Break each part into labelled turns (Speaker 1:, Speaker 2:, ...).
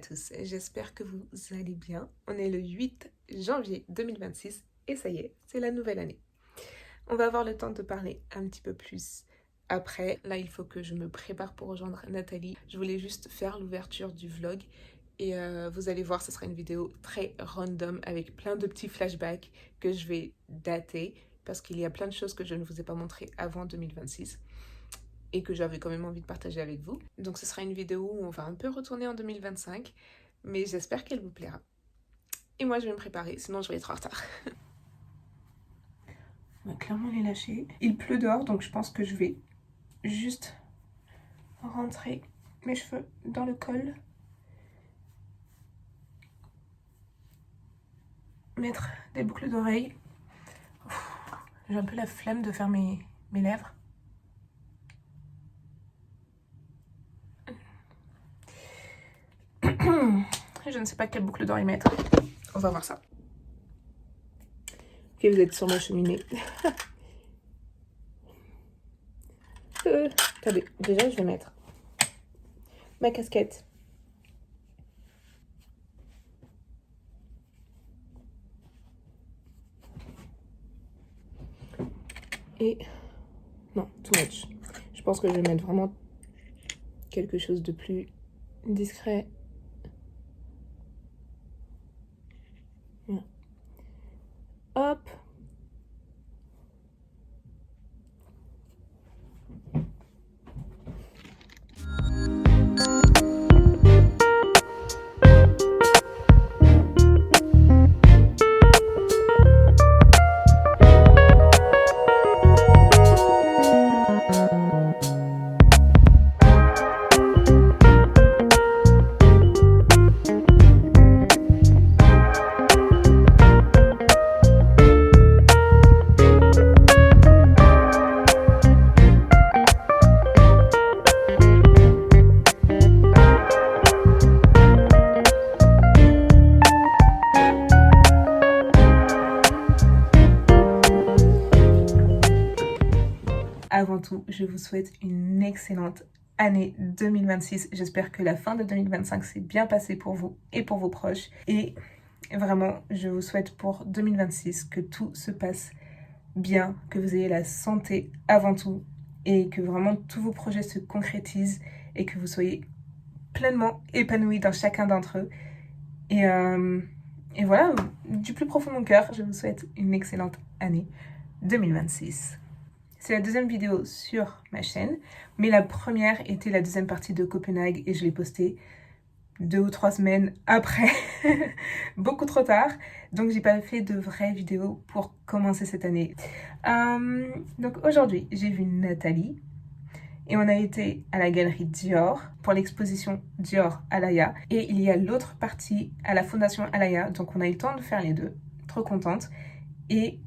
Speaker 1: tous, j'espère que vous allez bien. On est le 8 janvier 2026 et ça y est, c'est la nouvelle année. On va avoir le temps de parler un petit peu plus après. Là, il faut que je me prépare pour rejoindre Nathalie. Je voulais juste faire l'ouverture du vlog et vous allez voir, ce sera une vidéo très random avec plein de petits flashbacks que je vais dater parce qu'il y a plein de choses que je ne vous ai pas montrées avant 2026. Et que j'avais quand même envie de partager avec vous. Donc ce sera une vidéo où on va un peu retourner en 2025, mais j'espère qu'elle vous plaira. Et moi je vais me préparer, sinon je vais être en retard. On va clairement les lâcher. Il pleut dehors, donc je pense que je vais juste rentrer mes cheveux dans le col. Mettre des boucles d'oreilles. J'ai un peu la flemme de faire mes lèvres. Je ne sais pas quelle boucle d'oreille mettre. On va voir ça. Ok, vous êtes sur ma cheminée. Attendez, déjà je vais mettre ma casquette. Et non, too much. Je pense que je vais mettre vraiment quelque chose de plus discret. Voilà. Hop. Avant tout, je vous souhaite une excellente année 2026. J'espère que la fin de 2025 s'est bien passée pour vous et pour vos proches. Et vraiment, je vous souhaite pour 2026 que tout se passe bien, que vous ayez la santé avant tout et que vraiment tous vos projets se concrétisent et que vous soyez pleinement épanouis dans chacun d'entre eux. Et voilà, du plus profond de mon cœur, je vous souhaite une excellente année 2026. C'est la deuxième vidéo sur ma chaîne, mais la première était la deuxième partie de Copenhague et je l'ai postée 2 ou 3 semaines après, beaucoup trop tard, donc j'ai pas fait de vraies vidéos pour commencer cette année. Donc aujourd'hui, j'ai vu Nathalie et on a été à la galerie Dior pour l'exposition Dior Alaya et il y a l'autre partie à la fondation Alaya, donc on a eu le temps de faire les deux, trop contente. Et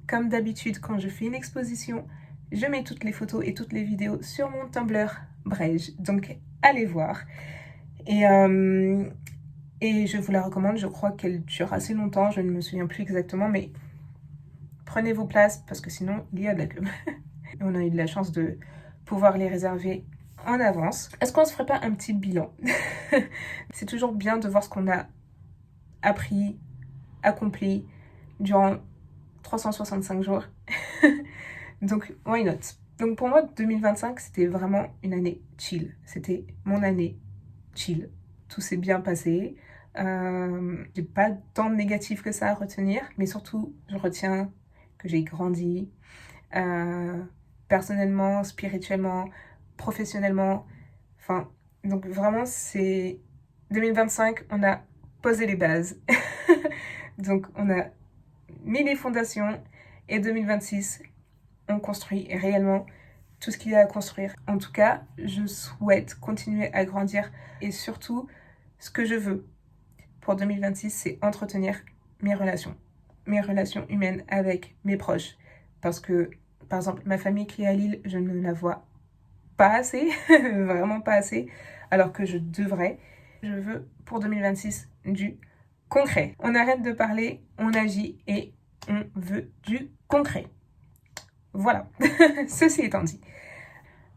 Speaker 1: comme d'habitude, quand je fais une exposition, je mets toutes les photos et toutes les vidéos sur mon Tumblr Brège. Donc, allez voir. Et je vous la recommande. Je crois qu'elle dure assez longtemps. Je ne me souviens plus exactement. Mais prenez vos places parce que sinon, il y a de la queue. On a eu de la chance de pouvoir les réserver en avance. Est-ce qu'on ne se ferait pas un petit bilan? C'est toujours bien de voir ce qu'on a appris, accompli durant 365 jours. Donc, why not? Donc, pour moi, 2025, c'était vraiment une année chill. C'était mon année chill. Tout s'est bien passé. J'ai pas tant de négatifs que ça à retenir, mais surtout, je retiens que j'ai grandi personnellement, spirituellement, professionnellement. Enfin, donc vraiment, c'est 2025, on a posé les bases. Donc, on a mis les fondations et 2026, on construit réellement tout ce qu'il y a à construire. En tout cas, je souhaite continuer à grandir et surtout, ce que je veux pour 2026, c'est entretenir mes relations humaines avec mes proches. Parce que, par exemple, ma famille qui est à Lille, je ne la vois pas assez, vraiment pas assez, alors que je devrais. Je veux pour 2026 du concret. On arrête de parler, on agit et on veut du concret. Voilà, ceci étant dit.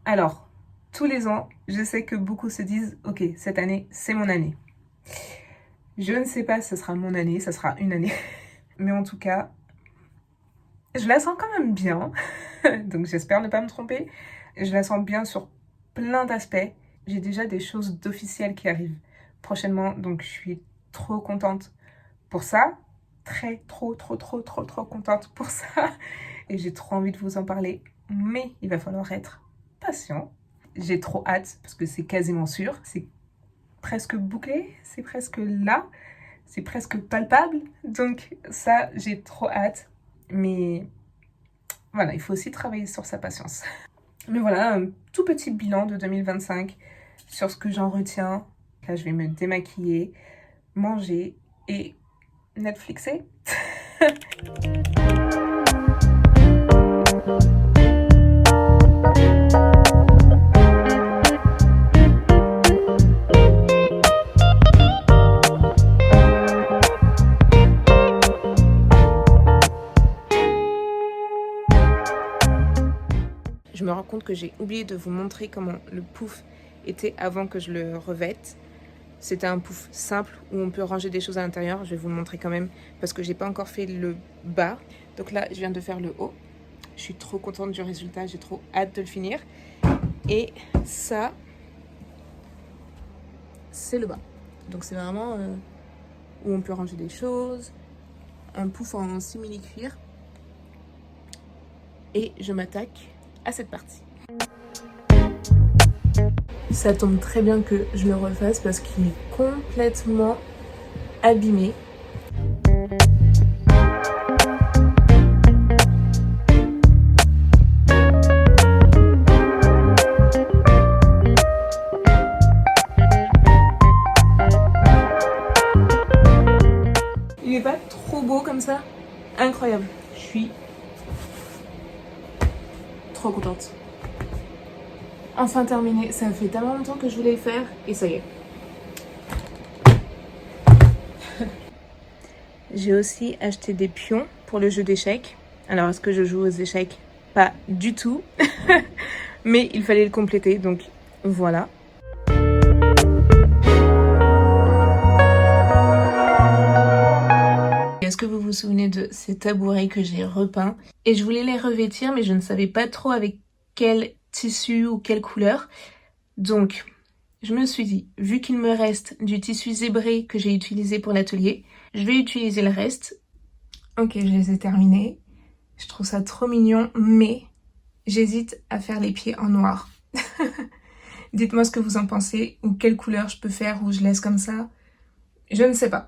Speaker 1: Alors, tous les ans, je sais que beaucoup se disent « Ok, cette année, c'est mon année. Je ne sais pas si ce sera mon année, ça sera une année. Mais en tout cas, je la sens quand même bien. Donc j'espère ne pas me tromper. Je la sens bien sur plein d'aspects. J'ai déjà des choses d'officielles qui arrivent prochainement. Donc je suis trop contente pour ça. Trop contente pour ça. Et j'ai trop envie de vous en parler. Mais il va falloir être patient. J'ai trop hâte parce que c'est quasiment sûr. C'est presque bouclé. C'est presque là. C'est presque palpable. Donc ça, j'ai trop hâte. Mais voilà, il faut aussi travailler sur sa patience. Mais voilà, un tout petit bilan de 2025 sur ce que j'en retiens. Là, je vais me démaquiller, manger et Netflixer. Je me rends compte que j'ai oublié de vous montrer comment le pouf était avant que je le revête. C'était un pouf simple où on peut ranger des choses à l'intérieur. Je vais vous le montrer quand même parce que j'ai pas encore fait le bas. Donc là, je viens de faire le haut. Je suis trop contente du résultat. J'ai trop hâte de le finir. Et ça, c'est le bas. Donc c'est vraiment où on peut ranger des choses. Un pouf en simili-cuir. Et je m'attaque à cette partie. Ça tombe très bien que je le refasse parce qu'il est complètement abîmé. Il n'est pas trop beau comme ça? Incroyable. Je suis trop contente. Enfin terminé. Ça fait tellement longtemps que je voulais le faire et ça y est. J'ai aussi acheté des pions pour le jeu d'échecs. Alors, est-ce que je joue aux échecs? Pas du tout. Mais il fallait le compléter, donc voilà. Est-ce que vous vous souvenez de ces tabourets que j'ai repeints? Et je voulais les revêtir, mais je ne savais pas trop avec quel tissu ou quelle couleur. Donc, je me suis dit, vu qu'il me reste du tissu zébré que j'ai utilisé pour l'atelier, je vais utiliser le reste. Ok, je les ai terminés. Je trouve ça trop mignon, mais j'hésite à faire les pieds en noir. Dites-moi ce que vous en pensez, ou quelle couleur je peux faire, ou je laisse comme ça. Je ne sais pas.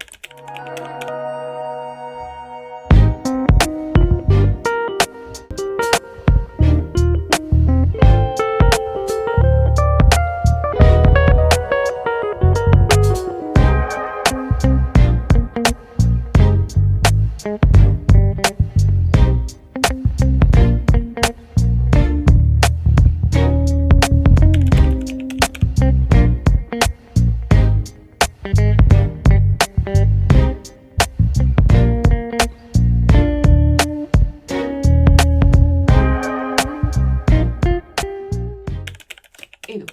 Speaker 1: Hello.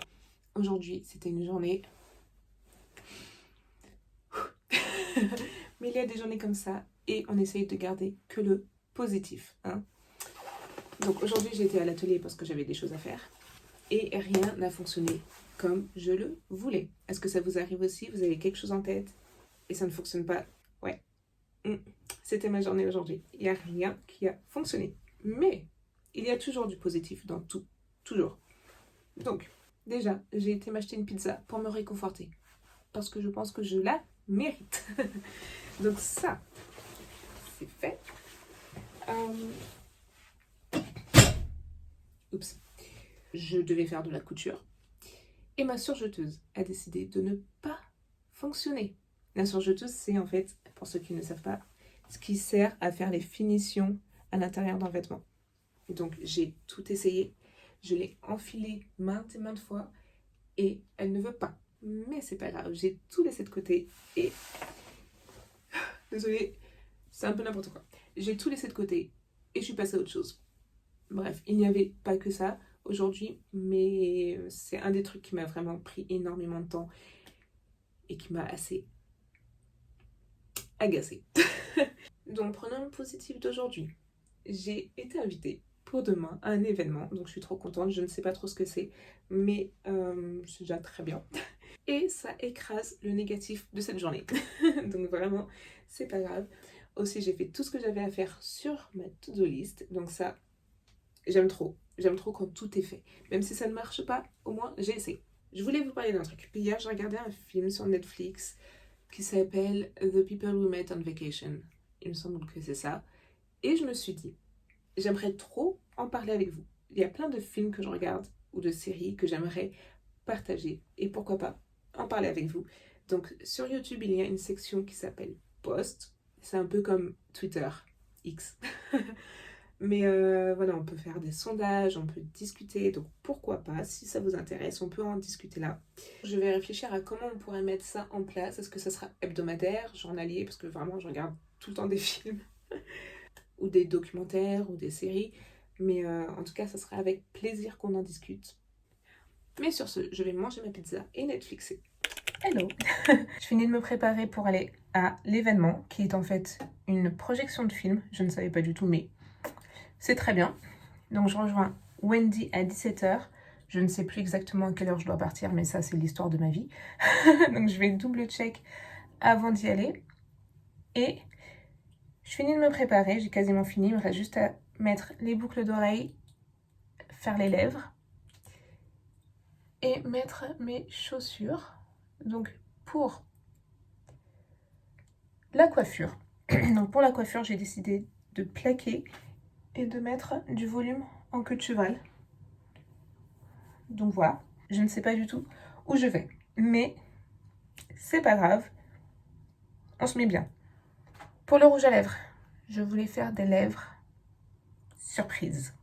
Speaker 1: Aujourd'hui, c'était une journée... Mais il y a des journées comme ça et on essaye de garder que le positif. Hein. Donc aujourd'hui, j'étais à l'atelier parce que j'avais des choses à faire et rien n'a fonctionné comme je le voulais. Est-ce que ça vous arrive aussi? Vous avez quelque chose en tête et ça ne fonctionne pas? Ouais. C'était ma journée aujourd'hui. Il n'y a rien qui a fonctionné. Mais il y a toujours du positif dans tout. Toujours. Donc, déjà, j'ai été m'acheter une pizza pour me réconforter. Parce que je pense que je la mérite. Donc ça, c'est fait. Oups. Je devais faire de la couture. Et ma surjeteuse a décidé de ne pas fonctionner. La surjeteuse, c'est en fait, pour ceux qui ne savent pas, ce qui sert à faire les finitions à l'intérieur d'un vêtement. Et donc, j'ai tout essayé. Je l'ai enfilée maintes et maintes fois. Et elle ne veut pas. Mais c'est pas grave, j'ai tout laissé de côté. Et... Désolée, c'est un peu n'importe quoi. J'ai tout laissé de côté et je suis passée à autre chose. Bref, il n'y avait pas que ça aujourd'hui, mais c'est un des trucs qui m'a vraiment pris énormément de temps. et qui m'a assez agacée. Donc prenons le positif d'aujourd'hui. J'ai été invitée pour demain à un événement, donc je suis trop contente, je ne sais pas trop ce que c'est, mais c'est déjà très bien. Et ça écrase le négatif de cette journée. Donc vraiment, c'est pas grave. Aussi, j'ai fait tout ce que j'avais à faire sur ma to-do list, donc ça, j'aime trop. J'aime trop quand tout est fait. Même si ça ne marche pas, au moins j'ai essayé. Je voulais vous parler d'un truc. Hier, j'ai regardé un film sur Netflix qui s'appelle The People We Met on Vacation. Il me semble que c'est ça. Et je me suis dit, j'aimerais trop en parler avec vous. Il y a plein de films que je regarde ou de séries que j'aimerais partager. Et pourquoi pas en parler avec vous. Donc sur YouTube, il y a une section qui s'appelle Post. C'est un peu comme Twitter, X. Mais voilà, on peut faire des sondages, on peut discuter. Donc pourquoi pas, si ça vous intéresse, on peut en discuter là. Je vais réfléchir à comment on pourrait mettre ça en place. Est-ce que ça sera hebdomadaire, journalier? Parce que vraiment, je regarde tout le temps des films. Ou des documentaires, ou des séries. Mais en tout cas, ça sera avec plaisir qu'on en discute. Mais sur ce, je vais manger ma pizza et Netflixer. Hello. Je finis de me préparer pour aller à l'événement, qui est en fait une projection de film. Je ne savais pas du tout, mais c'est très bien. Donc je rejoins Wendy à 17h. Je ne sais plus exactement à quelle heure je dois partir, mais ça, c'est l'histoire de ma vie. Donc je vais double check avant d'y aller. Et je finis de me préparer, j'ai quasiment fini. Il me reste juste à mettre les boucles d'oreilles, faire les lèvres et mettre mes chaussures. Donc pour la coiffure, j'ai décidé de plaquer et de mettre du volume en queue de cheval. Donc voilà, je ne sais pas du tout où je vais, mais c'est pas grave, on se met bien. Pour le rouge à lèvres, je voulais faire des lèvres surprises.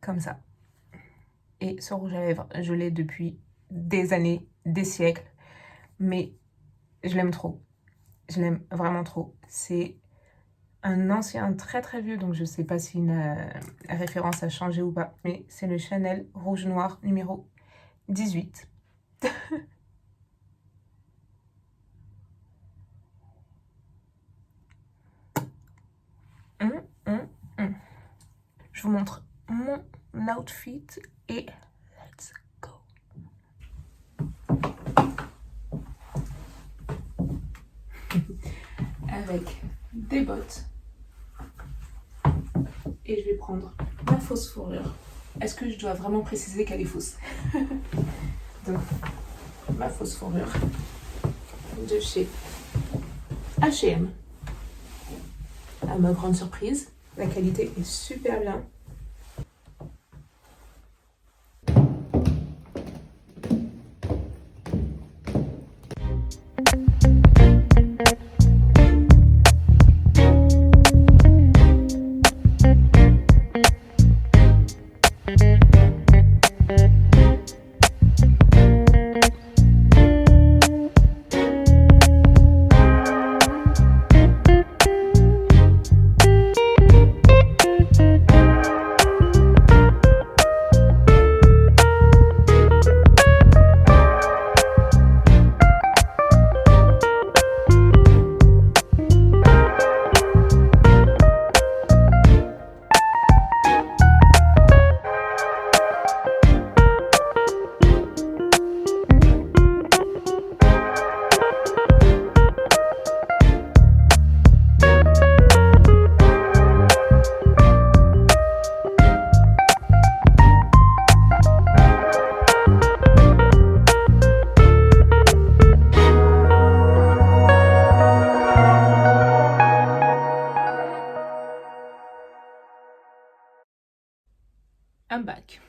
Speaker 1: Comme ça. Et ce rouge à lèvres, je l'ai depuis des années, des siècles, mais je l'aime trop. Je l'aime vraiment trop. C'est un ancien très très vieux, donc je sais pas si une référence a changé ou pas, mais c'est le Chanel Rouge Noir numéro 18. Je vous montre mon outfit et let's go. Avec des bottes. Et je vais prendre ma fausse fourrure. Est-ce que je dois vraiment préciser qu'elle est fausse? Donc, ma fausse fourrure de chez H&M. À ma grande surprise, la qualité est super bien. I'm back.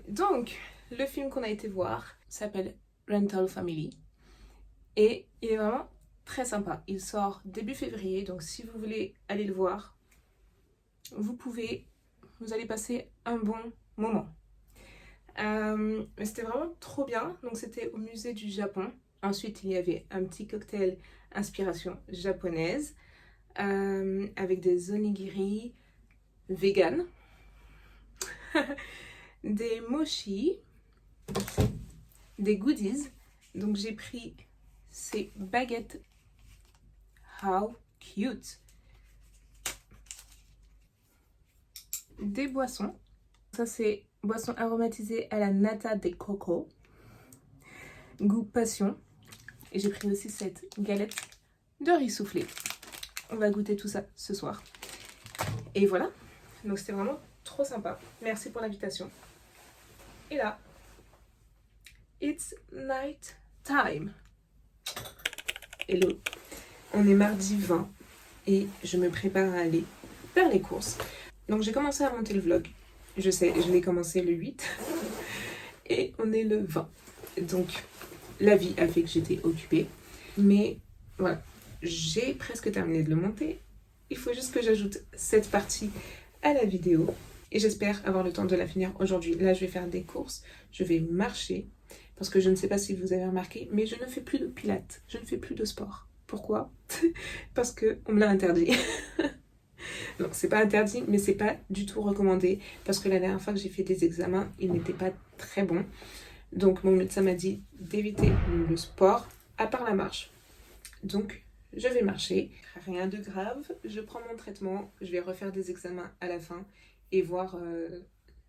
Speaker 1: Donc, le film qu'on a été voir s'appelle Rental Family. Et il est vraiment très sympa. Il sort début février, donc si vous voulez aller le voir, vous pouvez, vous allez passer un bon moment. C'était vraiment trop bien. Donc c'était au musée du Japon. Ensuite, il y avait un petit cocktail inspiration japonaise avec des onigiri vegan. des mochi, des goodies. Donc j'ai pris ces baguettes. How cute! Des boissons. Ça c'est boisson aromatisée à la nata de coco. Goût passion. Et j'ai pris aussi cette galette de riz soufflé. On va goûter tout ça ce soir. Et voilà. Donc c'était vraiment trop sympa. Merci pour l'invitation. Et là, it's night time. Hello. On est mardi 20 et je me prépare à aller faire les courses. Donc j'ai commencé à monter le vlog. Je sais, je l'ai commencé le 8 et on est le 20. Donc la vie a fait que j'étais occupée. Mais voilà, j'ai presque terminé de le monter. Il faut juste que j'ajoute cette partie à la vidéo. Et j'espère avoir le temps de la finir aujourd'hui. Là, je vais faire des courses. Je vais marcher. Parce que je ne sais pas si vous avez remarqué, mais je ne fais plus de pilates. Je ne fais plus de sport. Pourquoi? Parce qu'on me l'a interdit. Donc, c'est pas interdit, mais c'est pas du tout recommandé. Parce que la dernière fois que j'ai fait des examens, ils n'étaient pas très bons. Donc, mon médecin m'a dit d'éviter le sport, à part la marche. Donc, je vais marcher. Rien de grave. Je prends mon traitement. Je vais refaire des examens à la fin. Et voir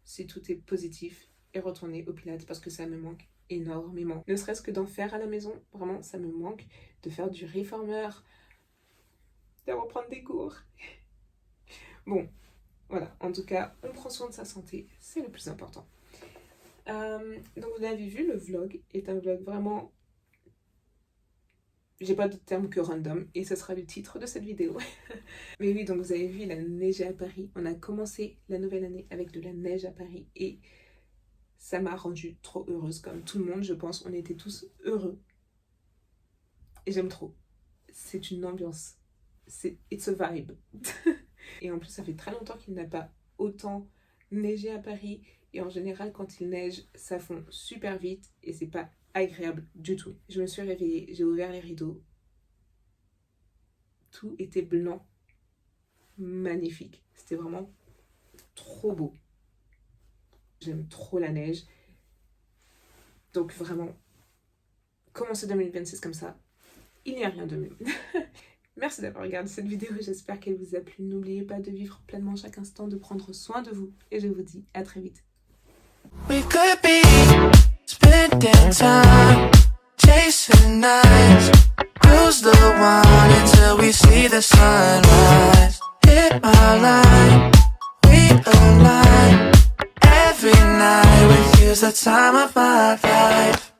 Speaker 1: si tout est positif et retourner au pilates parce que ça me manque énormément. Ne serait-ce que d'en faire à la maison, vraiment ça me manque, de faire du reformer, de reprendre des cours. Bon, voilà, en tout cas, on prend soin de sa santé, c'est le plus important. Donc vous l'avez vu, le vlog est un vlog vraiment... J'ai pas d'autre terme que random et ce sera le titre de cette vidéo. Mais oui, donc vous avez vu, il a neigé à Paris. On a commencé la nouvelle année avec de la neige à Paris et ça m'a rendue trop heureuse. Comme tout le monde, je pense, on était tous heureux. Et j'aime trop. C'est une ambiance. It's a vibe. Et en plus, ça fait très longtemps qu'il n'a pas autant neigé à Paris. Et en général, quand il neige, ça fond super vite et c'est pas agréable du tout. Je me suis réveillée, j'ai ouvert les rideaux. Tout était blanc. Magnifique. C'était vraiment trop beau. J'aime trop la neige. Donc vraiment, commencer 2026 comme ça, il n'y a rien de mieux. Merci d'avoir regardé cette vidéo, j'espère qu'elle vous a plu. N'oubliez pas de vivre pleinement chaque instant, de prendre soin de vous. Et je vous dis à très vite. We could be spending time chasing nights, cruise the one until we see the sunrise. Hit my line, we align. Every night with you's the time of my life.